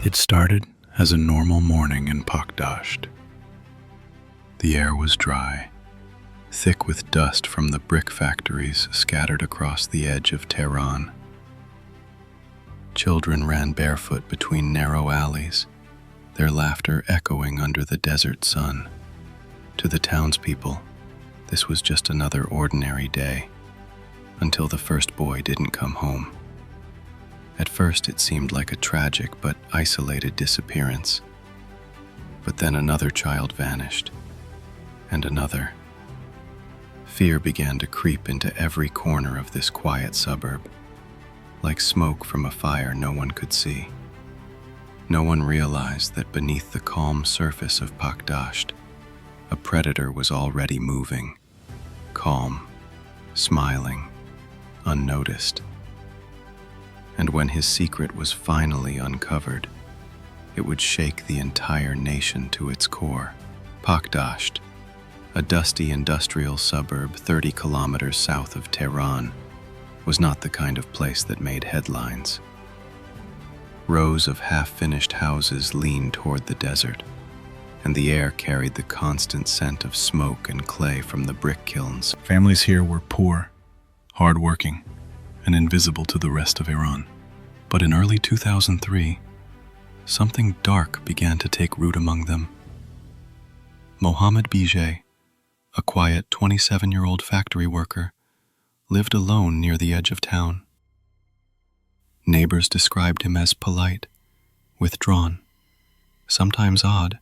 It started as a normal morning in Pakdasht. The air was dry, thick with dust from the brick factories scattered across the edge of Tehran. Children ran barefoot between narrow alleys, their laughter echoing under the desert sun. To the townspeople, this was just another ordinary day, until the first boy didn't come home. At first it seemed like a tragic but isolated disappearance. But then another child vanished, and another. Fear began to creep into every corner of this quiet suburb, like smoke from a fire no one could see. No one realized that beneath the calm surface of Pakdasht, a predator was already moving, calm, smiling, unnoticed. And when his secret was finally uncovered, it would shake the entire nation to its core. Pakdasht, a dusty industrial suburb 30 kilometers south of Tehran, was not the kind of place that made headlines. Rows of half-finished houses leaned toward the desert, and the air carried the constant scent of smoke and clay from the brick kilns. Families here were poor, hard-working, and invisible to the rest of Iran. But in early 2003, something dark began to take root among them. Mohammed Bijeh, a quiet 27-year-old factory worker, lived alone near the edge of town. Neighbors described him as polite, withdrawn, sometimes odd,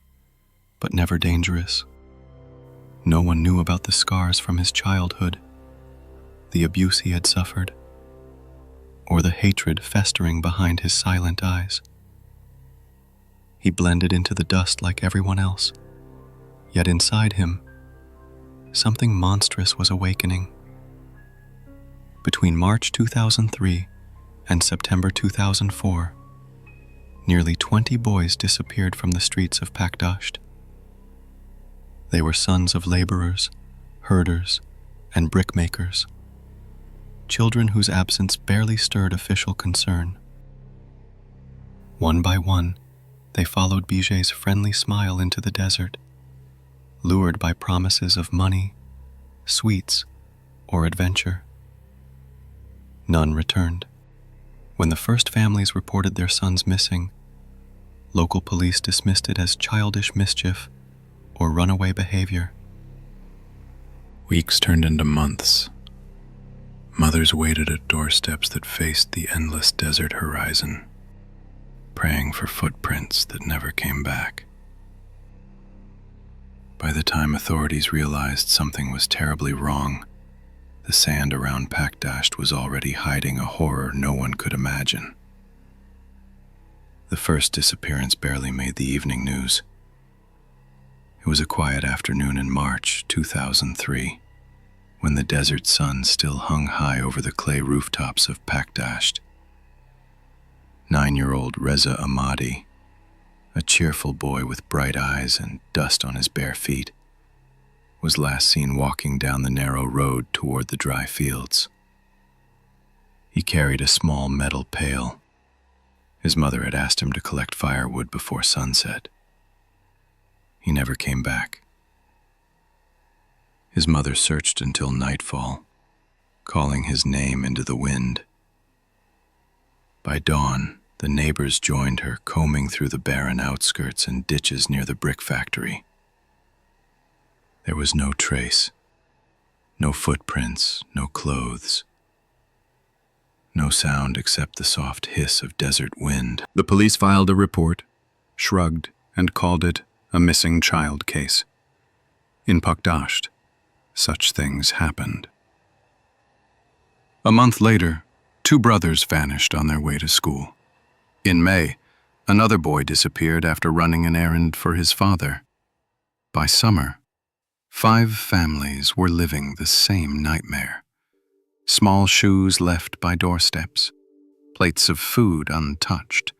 but never dangerous. No one knew about the scars from his childhood, the abuse he had suffered, or the hatred festering behind his silent eyes. He blended into the dust like everyone else, yet inside him, something monstrous was awakening. Between March 2003 and September 2004, nearly 20 boys disappeared from the streets of Pakdasht. They were sons of laborers, herders, and brickmakers, children whose absence barely stirred official concern. One by one, they followed Bijeh's friendly smile into the desert, lured by promises of money, sweets, or adventure. None returned. When the first families reported their sons missing, local police dismissed it as childish mischief or runaway behavior. Weeks turned into months. Mothers waited at doorsteps that faced the endless desert horizon, praying for footprints that never came back. By the time authorities realized something was terribly wrong, the sand around Pakdasht was already hiding a horror no one could imagine. The first disappearance barely made the evening news. It was a quiet afternoon in March 2003, when the desert sun still hung high over the clay rooftops of Pakdasht. 9-year-old Reza Ahmadi, a cheerful boy with bright eyes and dust on his bare feet, was last seen walking down the narrow road toward the dry fields. He carried a small metal pail. His mother had asked him to collect firewood before sunset. He never came back. His mother searched until nightfall, calling his name into the wind. By dawn, the neighbors joined her, combing through the barren outskirts and ditches near the brick factory. There was no trace, no footprints, no clothes, no sound except the soft hiss of desert wind. The police filed a report, shrugged, and called it a missing child case. In Pakdasht, such things happened. A month later, 2 brothers vanished on their way to school. In May, another boy disappeared after running an errand for his father. By summer, 5 families were living the same nightmare. Small shoes left by doorsteps, plates of food untouched,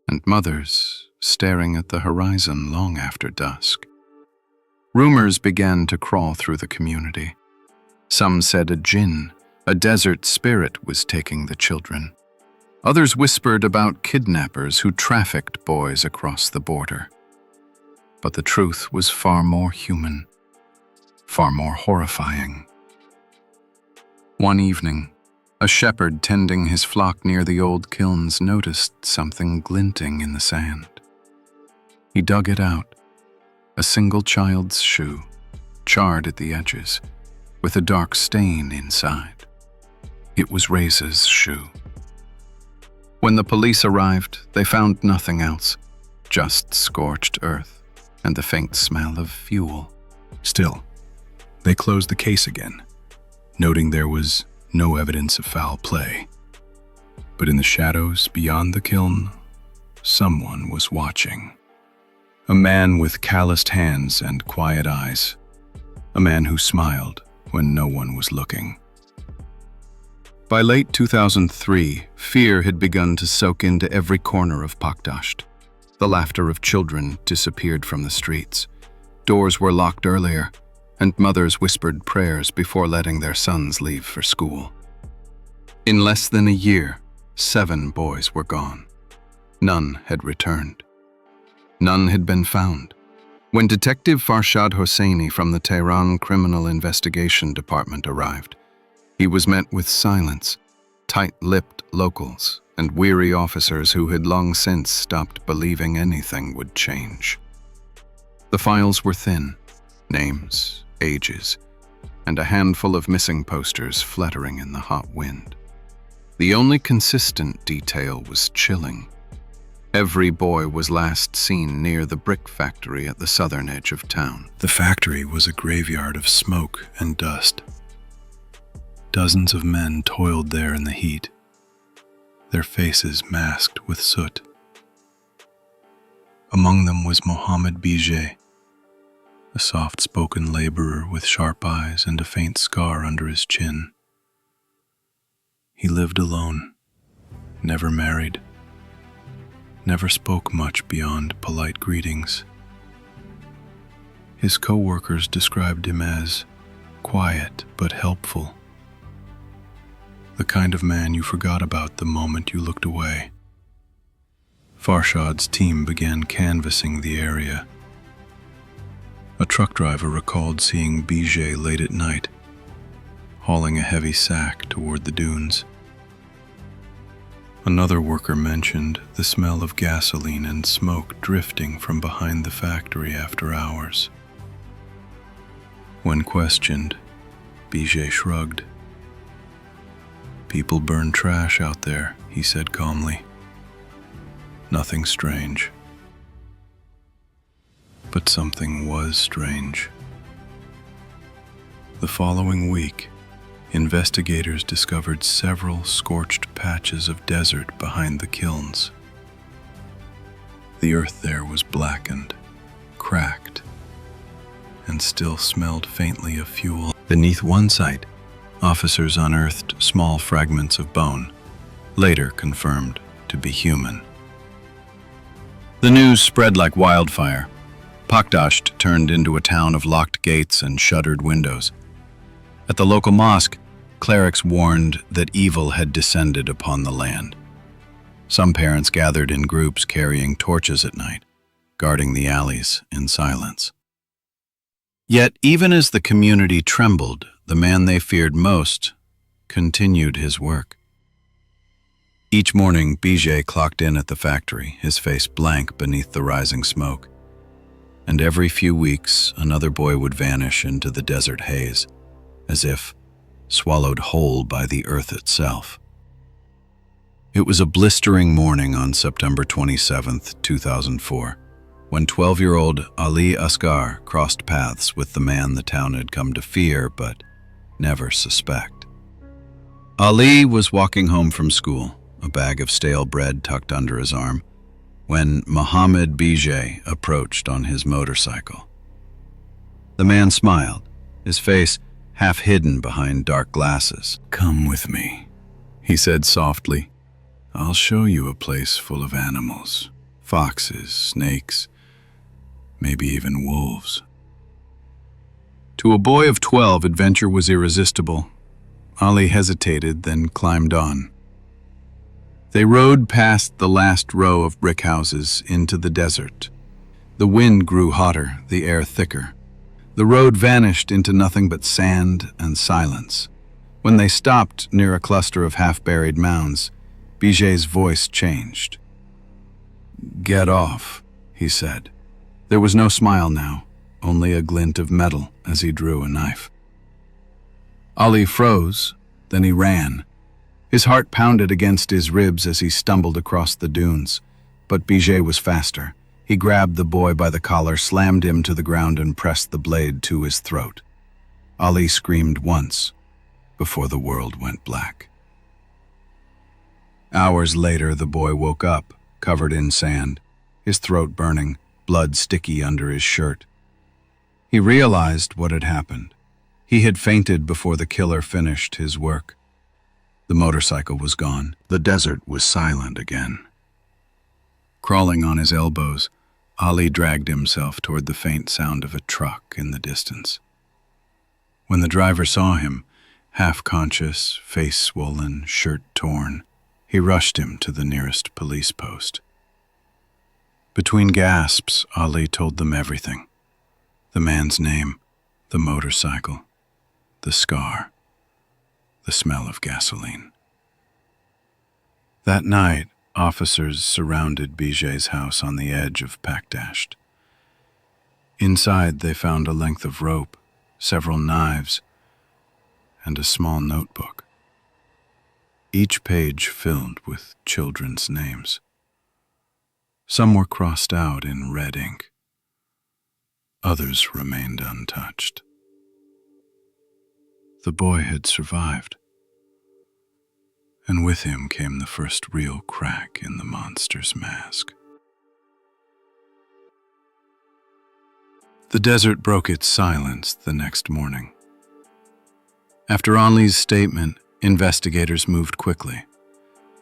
and mothers staring at the horizon long after dusk. Rumors began to crawl through the community. Some said a jinn, a desert spirit, was taking the children. Others whispered about kidnappers who trafficked boys across the border. But the truth was far more human, far more horrifying. One evening, a shepherd tending his flock near the old kilns noticed something glinting in the sand. He dug it out, a single child's shoe, charred at the edges, with a dark stain inside. It was Reza's shoe. When the police arrived, they found nothing else, just scorched earth and the faint smell of fuel. Still, they closed the case again, noting there was no evidence of foul play. But in the shadows beyond the kiln, someone was watching. A man with calloused hands and quiet eyes. A man who smiled when no one was looking. By late 2003, fear had begun to soak into every corner of Pakdasht. The laughter of children disappeared from the streets. Doors were locked earlier, and mothers whispered prayers before letting their sons leave for school. In less than a year, 7 boys were gone. None had returned. None had been found. When Detective Farshad Hosseini from the Tehran Criminal Investigation Department arrived, he was met with silence, tight-lipped locals, and weary officers who had long since stopped believing anything would change. The files were thin, names, ages, and a handful of missing posters fluttering in the hot wind. The only consistent detail was chilling. Every boy was last seen near the brick factory at the southern edge of town. The factory was a graveyard of smoke and dust. Dozens of men toiled there in the heat, their faces masked with soot. Among them was Mohammed Bijeh, a soft-spoken laborer with sharp eyes and a faint scar under his chin. He lived alone, never married, never spoke much beyond polite greetings. His co-workers described him as quiet but helpful, the kind of man you forgot about the moment you looked away. Farshad's team began canvassing the area. A truck driver recalled seeing Bijeh late at night, hauling a heavy sack toward the dunes. Another worker mentioned the smell of gasoline and smoke drifting from behind the factory after hours. When questioned, Bijeh shrugged. "People burn trash out there," he said calmly. "Nothing strange." But something was strange. The following week, investigators discovered several scorched patches of desert behind the kilns. The earth there was blackened, cracked, and still smelled faintly of fuel. Beneath one site, officers unearthed small fragments of bone, later confirmed to be human. The news spread like wildfire. Pakdasht turned into a town of locked gates and shuttered windows. At the local mosque, clerics warned that evil had descended upon the land. Some parents gathered in groups carrying torches at night, guarding the alleys in silence. Yet, even as the community trembled, the man they feared most continued his work. Each morning, Bijeh clocked in at the factory, his face blank beneath the rising smoke. And every few weeks, another boy would vanish into the desert haze, as if swallowed whole by the earth itself. It was a blistering morning on September 27, 2004, when 12-year-old Ali Asghar crossed paths with the man the town had come to fear but never suspect. Ali was walking home from school, a bag of stale bread tucked under his arm, when Mohammed Bijeh approached on his motorcycle. The man smiled, his face half hidden behind dark glasses. "Come with me," he said softly. "I'll show you a place full of animals, foxes, snakes, maybe even wolves." To a boy of 12, adventure was irresistible. Ali hesitated, then climbed on. They rode past the last row of brick houses into the desert. The wind grew hotter, the air thicker. The road vanished into nothing but sand and silence. When they stopped near a cluster of half-buried mounds, Bijeh's voice changed. "Get off," he said. There was no smile now, only a glint of metal as he drew a knife. Ali froze, then he ran. His heart pounded against his ribs as he stumbled across the dunes, but Bijeh was faster. He grabbed the boy by the collar, slammed him to the ground, and pressed the blade to his throat. Ali screamed once before the world went black. Hours later, the boy woke up, covered in sand, his throat burning, blood sticky under his shirt. He realized what had happened. He had fainted before the killer finished his work. The motorcycle was gone. The desert was silent again. Crawling on his elbows, Ali dragged himself toward the faint sound of a truck in the distance. When the driver saw him, half-conscious, face swollen, shirt torn, he rushed him to the nearest police post. Between gasps, Ali told them everything. The man's name, the motorcycle, the scar, the smell of gasoline. That night, officers surrounded Bijeh's house on the edge of Pakdasht. Inside, they found a length of rope, several knives, and a small notebook, each page filled with children's names. Some were crossed out in red ink. Others remained untouched. The boy had survived, and with him came the first real crack in the monster's mask. The desert broke its silence the next morning. After Ali's statement, investigators moved quickly.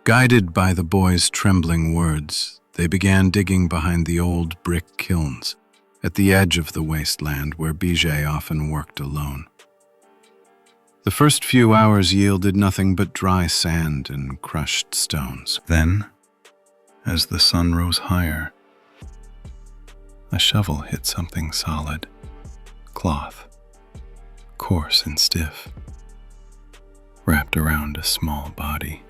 Guided by the boy's trembling words, they began digging behind the old brick kilns at the edge of the wasteland where Bijeh often worked alone. The first few hours yielded nothing but dry sand and crushed stones. Then, as the sun rose higher, a shovel hit something solid, cloth, coarse and stiff, wrapped around a small body.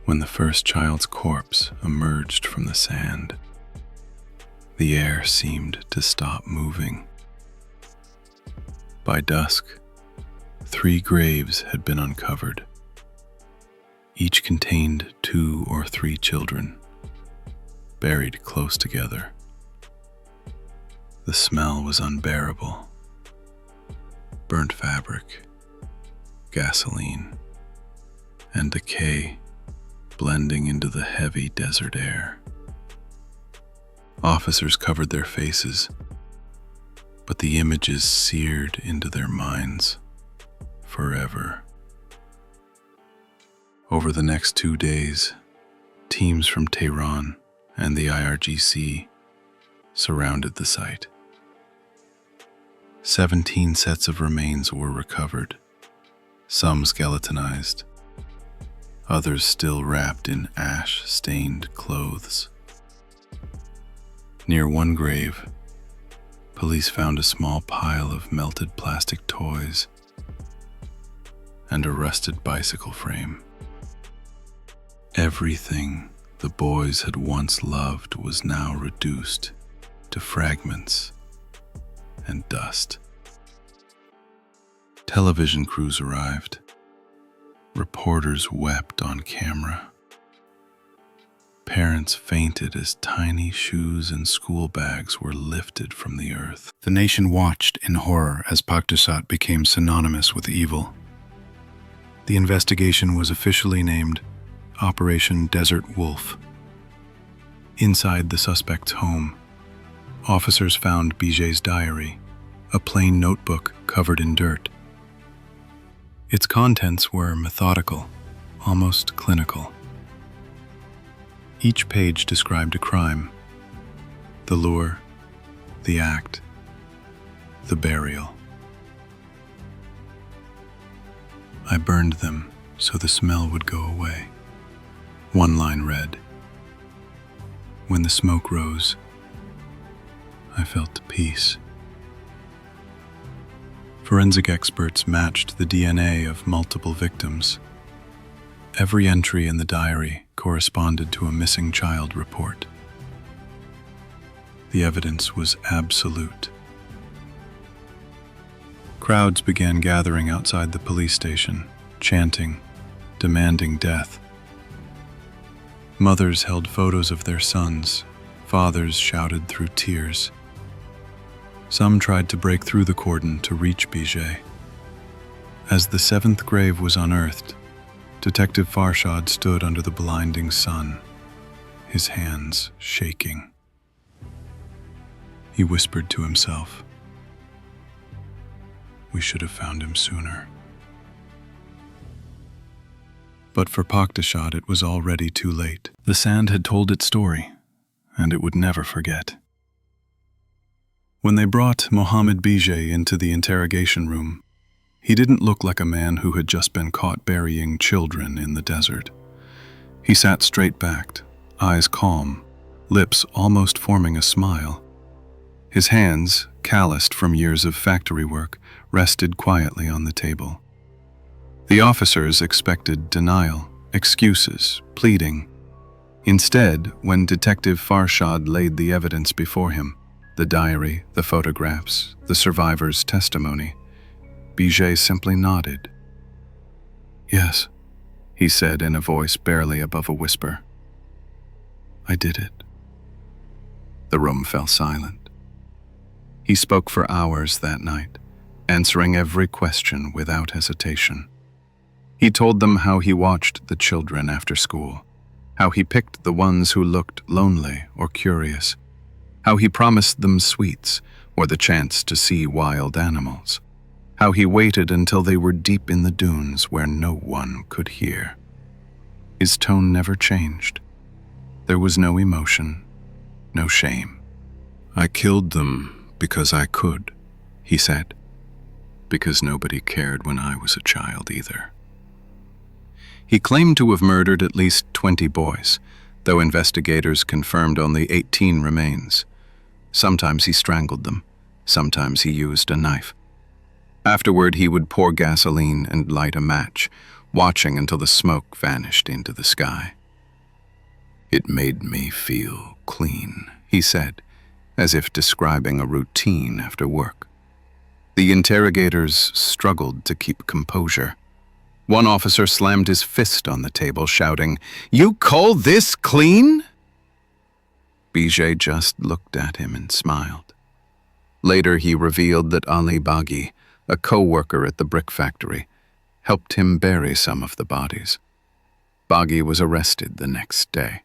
When the first child's corpse emerged from the sand, the air seemed to stop moving. By dusk, 3 graves had been uncovered. Each contained 2 or 3 children, buried close together. The smell was unbearable. Burnt fabric, gasoline, and decay blending into the heavy desert air. Officers covered their faces, but the images seared into their minds forever. Over the next 2 days, teams from Tehran and the IRGC surrounded the site. 17 sets of remains were recovered, some skeletonized, others still wrapped in ash-stained clothes. Near one grave, police found a small pile of melted plastic toys and a rusted bicycle frame. Everything the boys had once loved was now reduced to fragments and dust. Television crews arrived. Reporters wept on camera. Parents fainted as tiny shoes and school bags were lifted from the earth. The nation watched in horror as Pakdasht became synonymous with evil. The investigation was officially named Operation Desert Wolf. Inside the suspect's home, officers found Bijeh's diary, a plain notebook covered in dirt. Its contents were methodical, almost clinical. Each page described a crime: the lure, the act, the burial. I burned them so the smell would go away, One line read, "When the smoke rose, I felt peace." Forensic experts matched the DNA of multiple victims. Every entry in the diary corresponded to a missing child report. The evidence was absolute. Crowds began gathering outside the police station, chanting, demanding death. Mothers held photos of their sons. Fathers shouted through tears. Some tried to break through the cordon to reach Bijeh. As the seventh grave was unearthed, Detective Farshad stood under the blinding sun, his hands shaking. He whispered to himself, "We should have found him sooner." But for Pakhtashad, it was already too late. The sand had told its story, and it would never forget. When they brought Mohammed Bijeh into the interrogation room, he didn't look like a man who had just been caught burying children in the desert. He sat straight-backed, eyes calm, lips almost forming a smile. His hands, calloused from years of factory work, rested quietly on the table. The officers expected denial, excuses, pleading. Instead, when Detective Farshad laid the evidence before him, the diary, the photographs, the survivor's testimony, Bijeh simply nodded. "Yes," he said in a voice barely above a whisper. "I did it." The room fell silent. He spoke for hours that night, answering every question without hesitation. He told them how he watched the children after school, how he picked the ones who looked lonely or curious, how he promised them sweets or the chance to see wild animals, how he waited until they were deep in the dunes where no one could hear. His tone never changed. There was no emotion, no shame. "I killed them because I could," he said, "because nobody cared when I was a child either." He claimed to have murdered at least 20 boys, though investigators confirmed only 18 remains. Sometimes he strangled them, sometimes he used a knife. Afterward, he would pour gasoline and light a match, watching until the smoke vanished into the sky. "It made me feel clean," he said, as if describing a routine after work. The interrogators struggled to keep composure. One officer slammed his fist on the table, shouting, "You call this clean?" Bijeh just looked at him and smiled. Later, he revealed that Ali Baghi, a co-worker at the brick factory, helped him bury some of the bodies. Baghi was arrested the next day.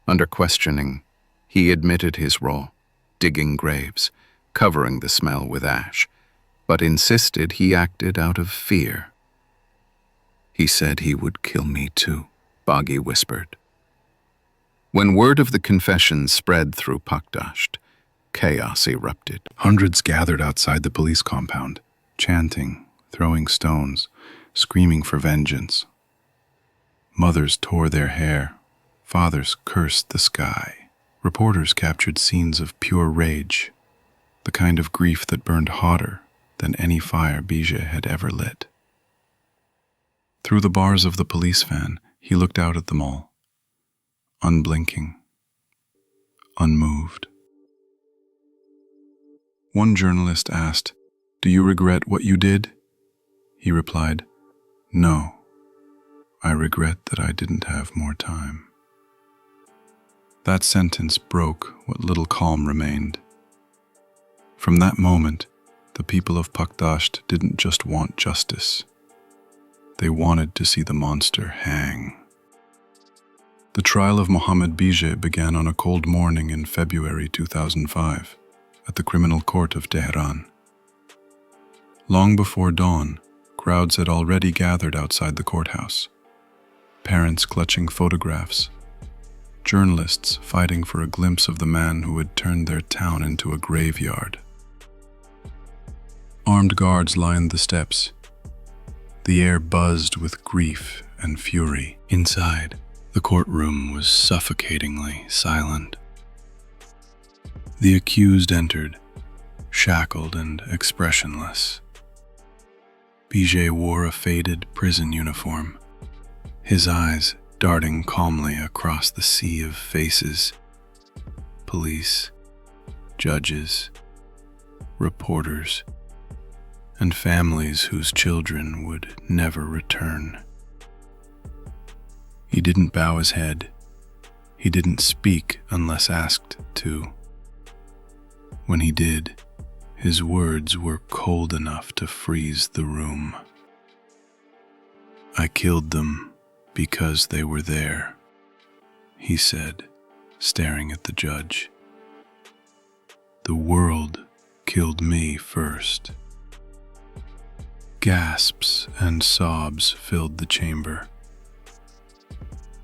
Under questioning, he admitted his role, digging graves, covering the smell with ash, but insisted he acted out of fear. "He said he would kill me too," Baghi whispered. When word of the confession spread through Pakhdasht, chaos erupted. Hundreds gathered outside the police compound, chanting, throwing stones, screaming for vengeance. Mothers tore their hair. Fathers cursed the sky. Reporters captured scenes of pure rage, the kind of grief that burned hotter than any fire Bijeh had ever lit. Through the bars of the police van, he looked out at them all, unblinking, unmoved. One journalist asked, "Do you regret what you did?" He replied, "No, I regret that I didn't have more time." That sentence broke what little calm remained. From that moment, the people of Pakhdasht didn't just want justice. They wanted to see the monster hang. The trial of Mohammed Bijeh began on a cold morning in February 2005 at the Criminal Court of Tehran. Long before dawn, crowds had already gathered outside the courthouse. Parents clutching photographs, journalists fighting for a glimpse of the man who had turned their town into a graveyard. Armed guards lined the steps. The air buzzed with grief and fury. Inside, The courtroom was suffocatingly silent. The accused entered, shackled and expressionless. Bijeh wore a faded prison uniform, his eyes darting calmly across the sea of faces: police, judges, reporters, and families whose children would never return. He didn't bow his head. He didn't speak unless asked to. When he did, his words were cold enough to freeze the room. "I killed them because they were there," he said, staring at the judge. "The world killed me first." Gasps and sobs filled the chamber.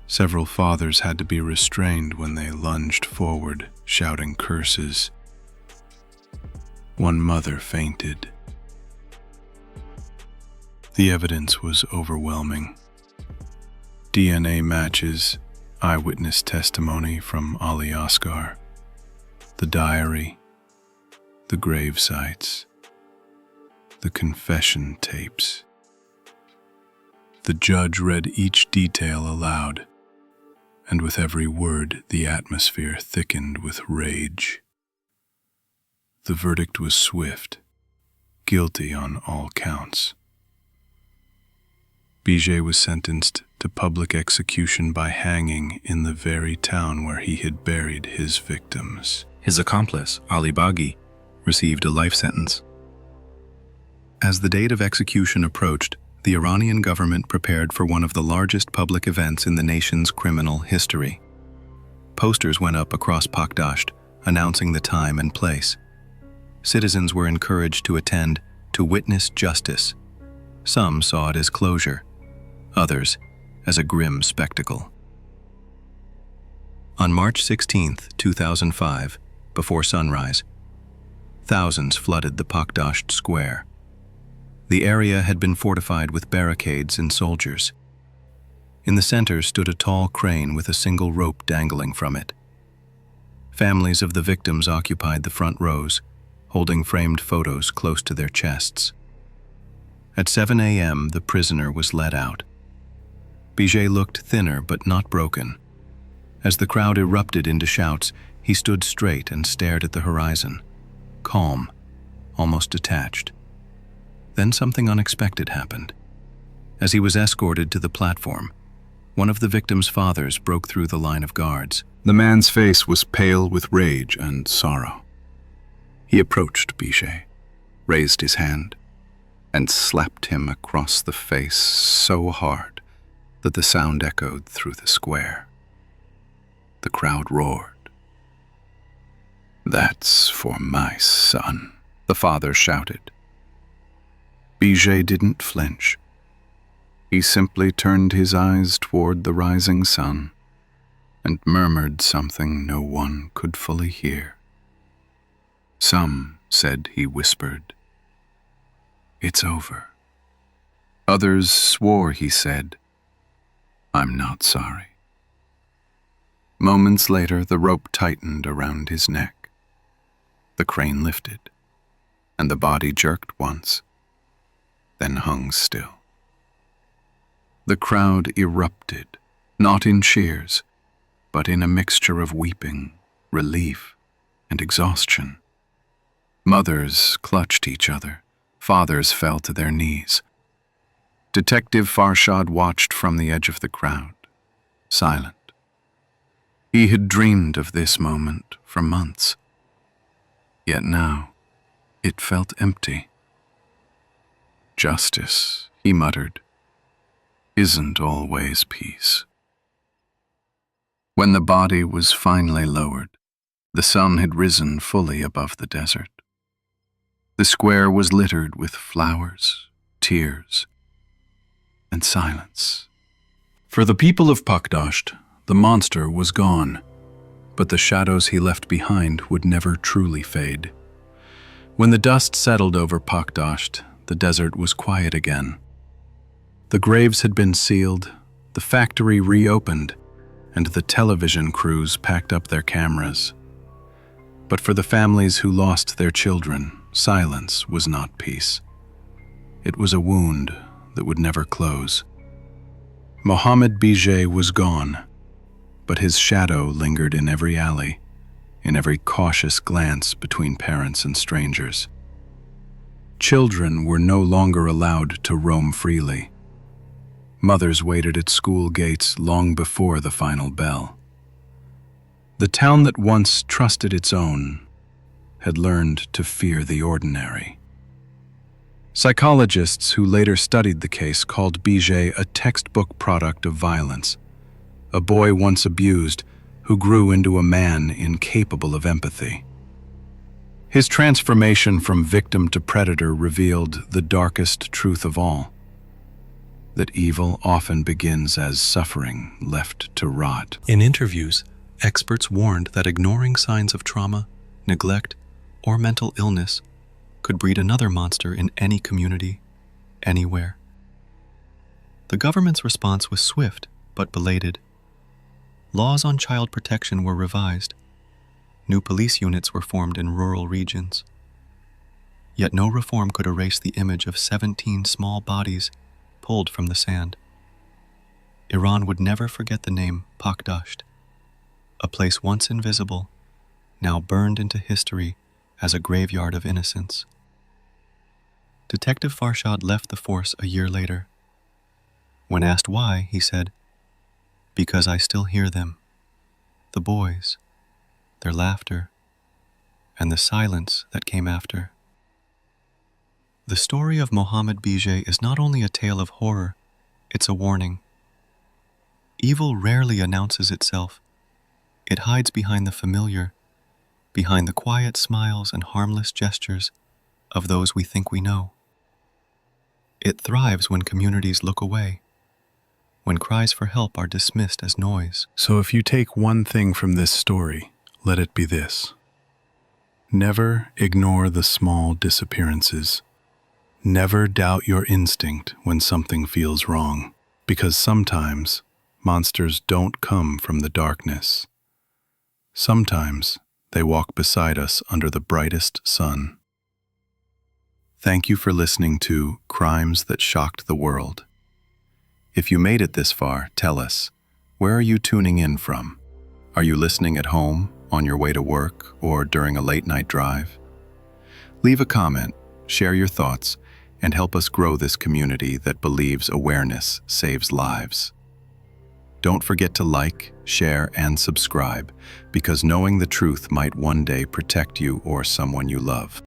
Several fathers had to be restrained when they lunged forward, shouting curses. One mother fainted. The evidence was overwhelming. DNA matches, eyewitness testimony from Ali Asghar, the diary, the grave sites, the confession tapes. The judge read each detail aloud, and with every word the atmosphere thickened with rage. The verdict was swift, guilty on all counts. Bijeh was sentenced to public execution by hanging in the very town where he had buried his victims. His accomplice, Ali Baghi, received a life sentence. As the date of execution approached, the Iranian government prepared for one of the largest public events in the nation's criminal history. Posters went up across Pakhdasht, announcing the time and place. Citizens were encouraged to attend to witness justice. Some saw it as closure, others as a grim spectacle. On March 16, 2005, before sunrise, thousands flooded the Pakhdasht square. The area had been fortified with barricades and soldiers. In the center stood a tall crane with a single rope dangling from it. Families of the victims occupied the front rows, holding framed photos close to their chests. At 7 a.m., the prisoner was let out. Bijeh looked thinner but not broken. As the crowd erupted into shouts, he stood straight and stared at the horizon, calm, almost detached. Then something unexpected happened. As he was escorted to the platform, one of the victim's fathers broke through the line of guards. The man's face was pale with rage and sorrow. He approached Bijeh, raised his hand, and slapped him across the face so hard that the sound echoed through the square. The crowd roared. "That's for my son," the father shouted. Bijeh didn't flinch. He simply turned his eyes toward the rising sun and murmured something no one could fully hear. Some said he whispered, "It's over." Others swore he said, "I'm not sorry." Moments later, the rope tightened around his neck. The crane lifted, and the body jerked once, then hung still. The crowd erupted, not in cheers, but in a mixture of weeping, relief, and exhaustion. Mothers clutched each other, fathers fell to their knees. Detective Farshad watched from the edge of the crowd, silent. He had dreamed of this moment for months. Yet now, it felt empty. "Justice," he muttered, "isn't always peace." When the body was finally lowered, the sun had risen fully above the desert. The square was littered with flowers, tears, and silence. For the people of Pakhdasht, the monster was gone, but the shadows he left behind would never truly fade. When the dust settled over Pakhdasht, the desert was quiet again. The graves had been sealed, the factory reopened, and the television crews packed up their cameras. But for the families who lost their children, silence was not peace. It was a wound that would never close. Mohammed Bijeh was gone, but his shadow lingered in every alley, in every cautious glance between parents and strangers. Children were no longer allowed to roam freely. Mothers waited at school gates long before the final bell. The town that once trusted its own had learned to fear the ordinary. Psychologists who later studied the case called Bijeh a textbook product of violence, a boy once abused who grew into a man incapable of empathy. His transformation from victim to predator revealed the darkest truth of all, that evil often begins as suffering left to rot. In interviews, experts warned that ignoring signs of trauma, neglect, or mental illness could breed another monster in any community, anywhere. The government's response was swift but belated. Laws on child protection were revised. New police units were formed in rural regions. Yet no reform could erase the image of 17 small bodies pulled from the sand. Iran would never forget the name Pakdasht, a place once invisible, now burned into history as a graveyard of innocence. Detective Farshad left the force a year later. When asked why, he said, "Because I still hear them, the boys, their laughter, and the silence that came after." The story of Mohammed Bijeh is not only a tale of horror, it's a warning. Evil rarely announces itself. It hides behind the familiar, behind the quiet smiles and harmless gestures of those we think we know. It thrives when communities look away, when cries for help are dismissed as noise. So if you take one thing from this story, let it be this. Never ignore the small disappearances. Never doubt your instinct when something feels wrong, because sometimes monsters don't come from the darkness. Sometimes they walk beside us under the brightest sun. Thank you for listening to Crimes That Shocked the World. If you made it this far, tell us, where are you tuning in from? Are you listening at home, on your way to work, or during a late-night drive? Leave a comment, share your thoughts, and help us grow this community that believes awareness saves lives. Don't forget to like, share, and subscribe, because knowing the truth might one day protect you or someone you love.